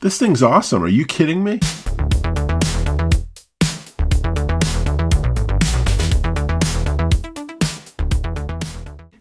This thing's awesome. Are you kidding me?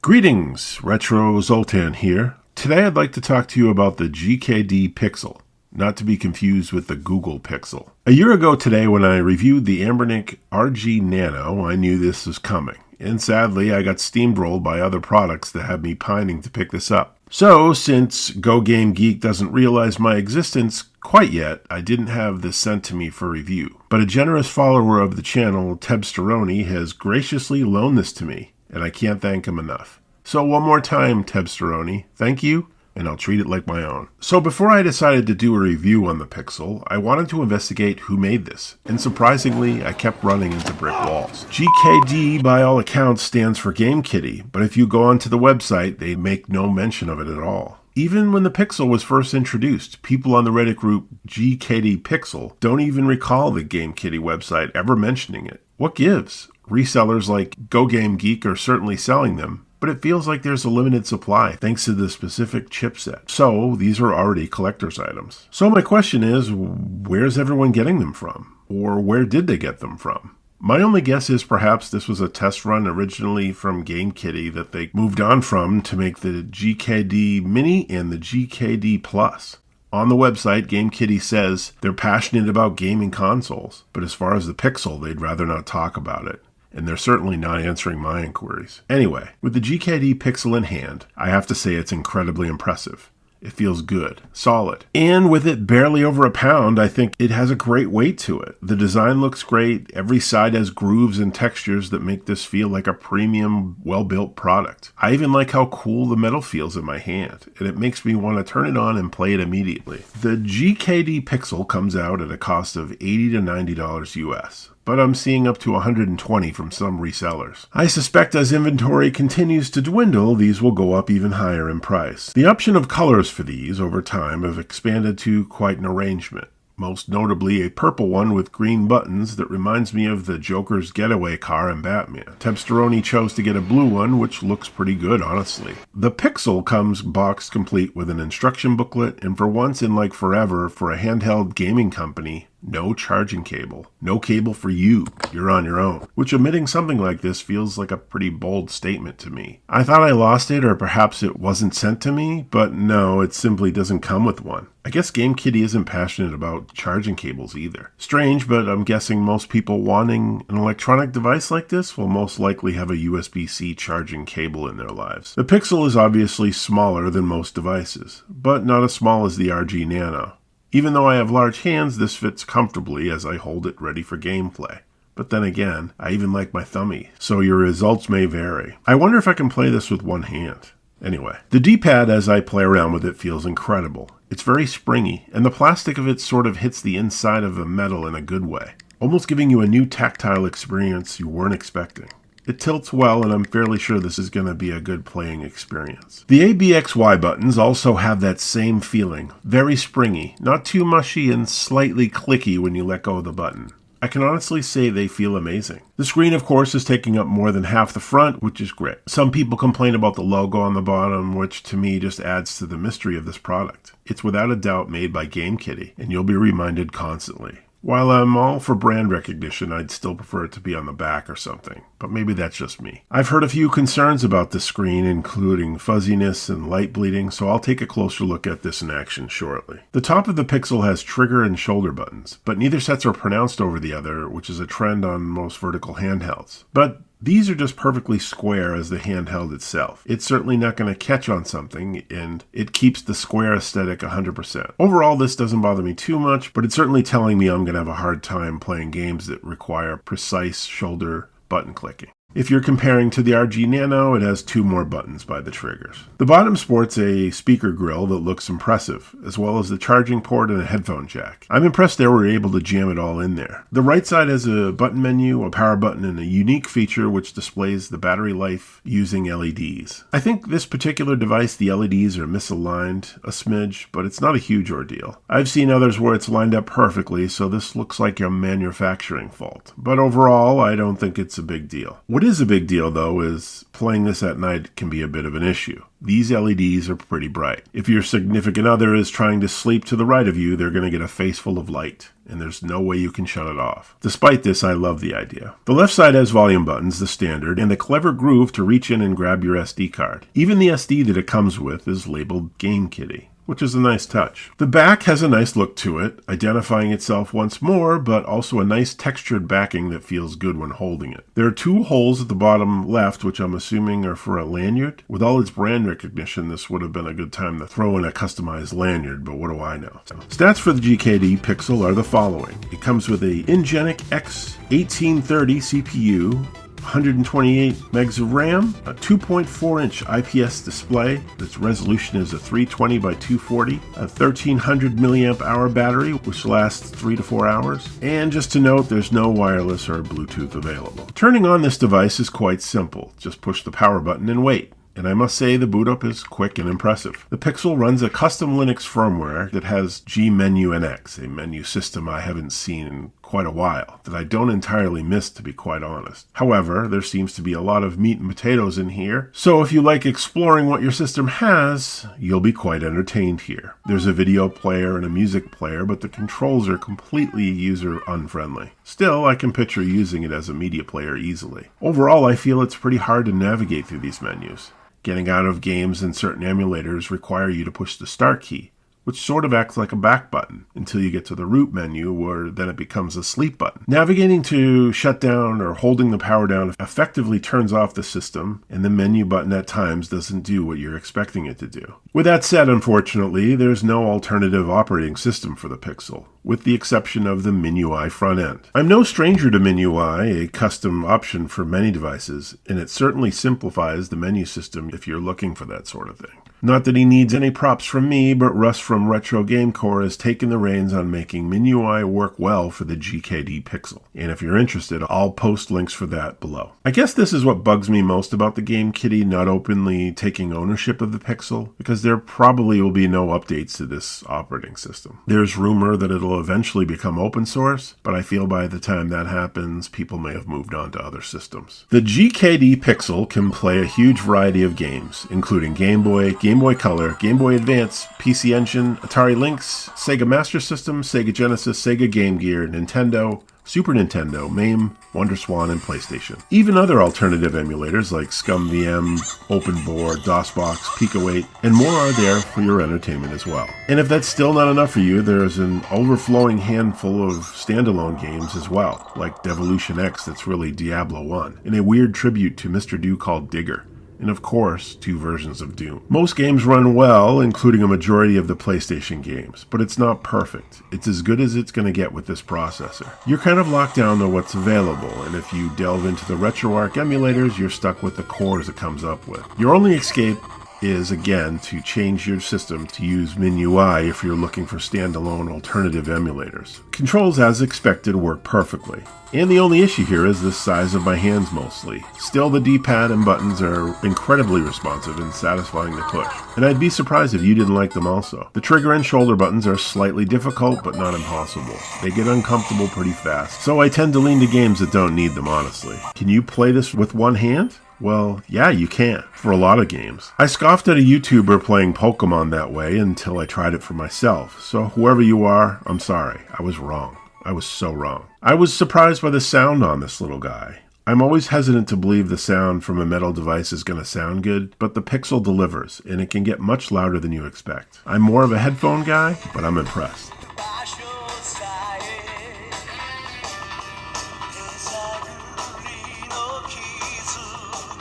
Greetings, Retro Zoltan here. Today I'd like to talk to you about the GKD Pixel, not to be confused with the Google Pixel. A year ago today when I reviewed the Anbernic RG Nano, I knew this was coming. And sadly, I got steamrolled by other products that had me pining to pick this up. So, since Go Game Geek doesn't realize my existence quite yet, I didn't have this sent to me for review. But a generous follower of the channel, Tebsteroni, has graciously loaned this to me, and I can't thank him enough. So one more time, Tebsteroni, thank you, and I'll treat it like my own. So before I decided to do a review on the Pixel, I wanted to investigate who made this, and surprisingly, I kept running into brick walls. GKD, by all accounts, stands for Game Kitty, but if you go onto the website, they make no mention of it at all. Even when the Pixel was first introduced, people on the Reddit group GKD Pixel don't even recall the Game Kitty website ever mentioning it. What gives? Resellers like Go Game Geek are certainly selling them, but it feels like there's a limited supply thanks to the specific chipset. So these are already collector's items. So my question is, where's everyone getting them from? Or where did they get them from? My only guess is perhaps this was a test run originally from Game Kitty that they moved on from to make the GKD Mini and the GKD Plus. On the website, Game Kitty says they're passionate about gaming consoles, but as far as the Pixel, they'd rather not talk about it. And they're certainly not answering my inquiries. Anyway, with the GKD Pixel in hand, I have to say it's incredibly impressive. It feels good, solid. And with it barely over a pound, I think it has a great weight to it. The design looks great. Every side has grooves and textures that make this feel like a premium, well-built product. I even like how cool the metal feels in my hand, and it makes me want to turn it on and play it immediately. The GKD Pixel comes out at a cost of $80 to $90 US. But I'm seeing up to $120 from some resellers. I suspect as inventory continues to dwindle, these will go up even higher in price. The option of colors for these over time have expanded to quite an arrangement. Most notably a purple one with green buttons that reminds me of the Joker's getaway car in Batman. Tebsteroni chose to get a blue one, which looks pretty good, honestly. The Pixel comes boxed complete with an instruction booklet, and for once in like forever, for a handheld gaming company, no charging cable. No cable for you. You're on your own. Which omitting something like this feels like a pretty bold statement to me. I thought I lost it or perhaps it wasn't sent to me, but no, it simply doesn't come with one. I guess Game Kitty isn't passionate about charging cables either. Strange, but I'm guessing most people wanting an electronic device like this will most likely have a USB-C charging cable in their lives. The Pixel is obviously smaller than most devices, but not as small as the RG Nano. Even though I have large hands, this fits comfortably as I hold it ready for gameplay. But then again, I even like my thummy, so your results may vary. I wonder if I can play this with one hand. Anyway, the D-pad as I play around with it feels incredible. It's very springy, and the plastic of it sort of hits the inside of the metal in a good way, almost giving you a new tactile experience you weren't expecting. It tilts well, and I'm fairly sure this is going to be a good playing experience. The ABXY buttons also have that same feeling. Very springy, not too mushy, and slightly clicky when you let go of the button. I can honestly say they feel amazing. The screen, of course, is taking up more than half the front, which is great. Some people complain about the logo on the bottom, which to me just adds to the mystery of this product. It's without a doubt made by Game Kitty, and you'll be reminded constantly. While I'm all for brand recognition, I'd still prefer it to be on the back or something, but maybe that's just me. I've heard a few concerns about the screen, including fuzziness and light bleeding, so I'll take a closer look at this in action shortly. The top of the Pixel has trigger and shoulder buttons, but neither sets are pronounced over the other, which is a trend on most vertical handhelds. But these are just perfectly square as the handheld itself. It's certainly not going to catch on something, and it keeps the square aesthetic 100%. Overall, this doesn't bother me too much, but it's certainly telling me I'm going to have a hard time playing games that require precise shoulder button clicking. If you're comparing to the RG Nano, it has 2 more buttons by the triggers. The bottom sports a speaker grill that looks impressive, as well as the charging port and a headphone jack. I'm impressed they were able to jam it all in there. The right side has a button menu, a power button, and a unique feature which displays the battery life using LEDs. I think this particular device, the LEDs are misaligned a smidge, but it's not a huge ordeal. I've seen others where it's lined up perfectly, so this looks like a manufacturing fault. But overall, I don't think it's a big deal. What is a big deal, though, is playing this at night can be a bit of an issue. These LEDs are pretty bright. If your significant other is trying to sleep to the right of you, they're going to get a face full of light, and there's no way you can shut it off. Despite this, I love the idea. The left side has volume buttons, the standard, and the clever groove to reach in and grab your SD card. Even the SD that it comes with is labeled Game Kitty, which is a nice touch. The back has a nice look to it, identifying itself once more, but also a nice textured backing that feels good when holding it. There are 2 holes at the bottom left, which I'm assuming are for a lanyard. With all its brand recognition, this would have been a good time to throw in a customized lanyard, but what do I know? Stats for the GKD Pixel are the following. It comes with a Ingenic X1830 CPU, 128 megs of RAM, a 2.4-inch IPS display. Its resolution is a 320 by 240, a 1300 milliamp hour battery, which lasts 3 to 4 hours. And just to note, there's no wireless or Bluetooth available. Turning on this device is quite simple. Just push the power button and wait. And I must say the boot up is quick and impressive. The Pixel runs a custom Linux firmware that has gMenuNX, a menu system I haven't seen in quite a while, that I don't entirely miss, to be quite honest. However, there seems to be a lot of meat and potatoes in here, so if you like exploring what your system has, you'll be quite entertained here. There's a video player and a music player, but the controls are completely user unfriendly. Still, I can picture using it as a media player easily. Overall, I feel it's pretty hard to navigate through these menus. Getting out of games and certain emulators require you to push the start key, which sort of acts like a back button until you get to the root menu, where then it becomes a sleep button. Navigating to shut down or holding the power down effectively turns off the system, and the menu button at times doesn't do what you're expecting it to do. With that said, unfortunately, there's no alternative operating system for the Pixel, with the exception of the MIUI front end. I'm no stranger to MIUI, a custom option for many devices, and it certainly simplifies the menu system if you're looking for that sort of thing. Not that he needs any props from me, but Russ from Retro Game Core has taken the reins on making MIUI work well for the GKD Pixel. And if you're interested, I'll post links for that below. I guess this is what bugs me most about the Game Kitty not openly taking ownership of the Pixel, because there probably will be no updates to this operating system. There's rumor that it'll eventually become open source, but I feel by the time that happens, people may have moved on to other systems. The GKD Pixel can play a huge variety of games, including Game Boy, Game Boy Color, Game Boy Advance, PC Engine, Atari Lynx, Sega Master System, Sega Genesis, Sega Game Gear, Nintendo, Super Nintendo, MAME, WonderSwan, and PlayStation. Even other alternative emulators like ScumVM, OpenBoard, DOSBox, Pico 8, and more are there for your entertainment as well. And if that's still not enough for you, there's an overflowing handful of standalone games as well, like Devolution X that's really Diablo 1, and a weird tribute to Mr. Do called Digger. And of course, 2 versions of Doom. Most games run well, including a majority of the PlayStation games, but it's not perfect. It's as good as it's going to get with this processor. You're kind of locked down to what's available, and if you delve into the RetroArch emulators, you're stuck with the cores it comes up with. Your only escape is, again, to change your system to use MIUI if you're looking for standalone alternative emulators. Controls, as expected, work perfectly. And the only issue here is the size of my hands mostly. Still, the D-pad and buttons are incredibly responsive and satisfying to push. And I'd be surprised if you didn't like them also. The trigger and shoulder buttons are slightly difficult, but not impossible. They get uncomfortable pretty fast, so I tend to lean to games that don't need them, honestly. Can you play this with one hand? Well, yeah, you can, for a lot of games. I scoffed at a YouTuber playing Pokemon that way until I tried it for myself, so whoever you are, I'm sorry, I was wrong. I was so wrong. I was surprised by the sound on this little guy. I'm always hesitant to believe the sound from a metal device is going to sound good, but the Pixel delivers, and it can get much louder than you expect. I'm more of a headphone guy, but I'm impressed.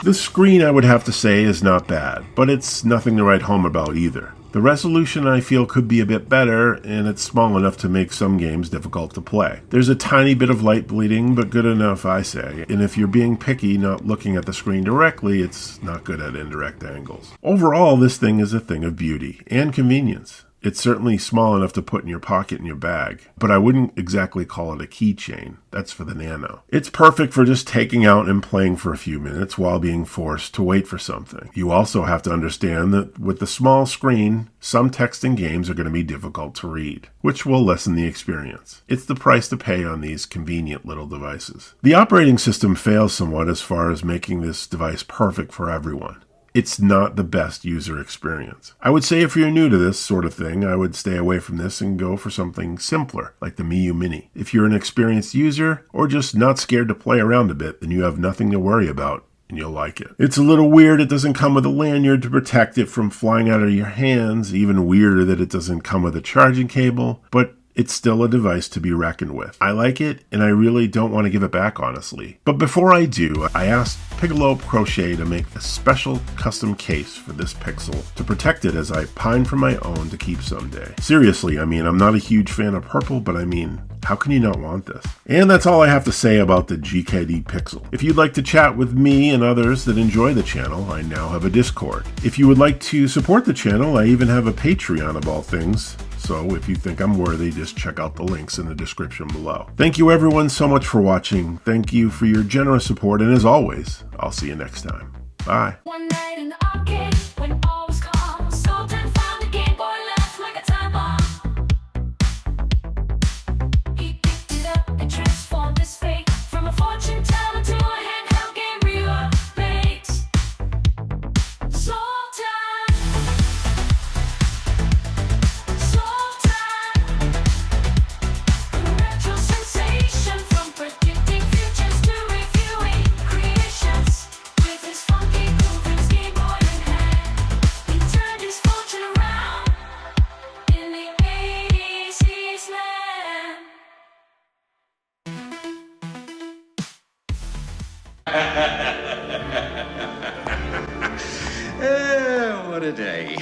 The screen, I would have to say, is not bad, but it's nothing to write home about either. The resolution, I feel, could be a bit better, and it's small enough to make some games difficult to play. There's a tiny bit of light bleeding, but good enough, I say. And if you're being picky, not looking at the screen directly, it's not good at indirect angles. Overall, this thing is a thing of beauty and convenience. It's certainly small enough to put in your pocket in your bag, but I wouldn't exactly call it a keychain. That's for the Nano. It's perfect for just taking out and playing for a few minutes while being forced to wait for something. You also have to understand that with the small screen, some text and games are going to be difficult to read, which will lessen the experience. It's the price to pay on these convenient little devices. The operating system fails somewhat as far as making this device perfect for everyone. It's not the best user experience. I would say if you're new to this sort of thing, I would stay away from this and go for something simpler, like the Miu Mini. If you're an experienced user, or just not scared to play around a bit, then you have nothing to worry about, and you'll like it. It's a little weird it doesn't come with a lanyard to protect it from flying out of your hands, even weirder that it doesn't come with a charging cable, but it's still a device to be reckoned with. I like it, and I really don't want to give it back, honestly. But before I do, I asked Pigalope Crochet to make a special custom case for this Pixel to protect it as I pine for my own to keep someday. Seriously, I'm not a huge fan of purple, but how can you not want this? And that's all I have to say about the GKD Pixel. If you'd like to chat with me and others that enjoy the channel, I now have a Discord. If you would like to support the channel, I even have a Patreon of all things. So if you think I'm worthy, just check out the links in the description below. Thank you everyone so much for watching. Thank you for your generous support, and as always, I'll see you next time. Bye. One night in the arcade, when all was calm, Sultan found a Game Boy left like a time bomb. He picked it up and transformed his fate from a fortune teller to a handheld game remake. Sultan, retro sensation from predicting futures to reviewing creations. With his funky groove and his Game Boy in hand, he turned his fortune around. In the 80s he's land. What a day.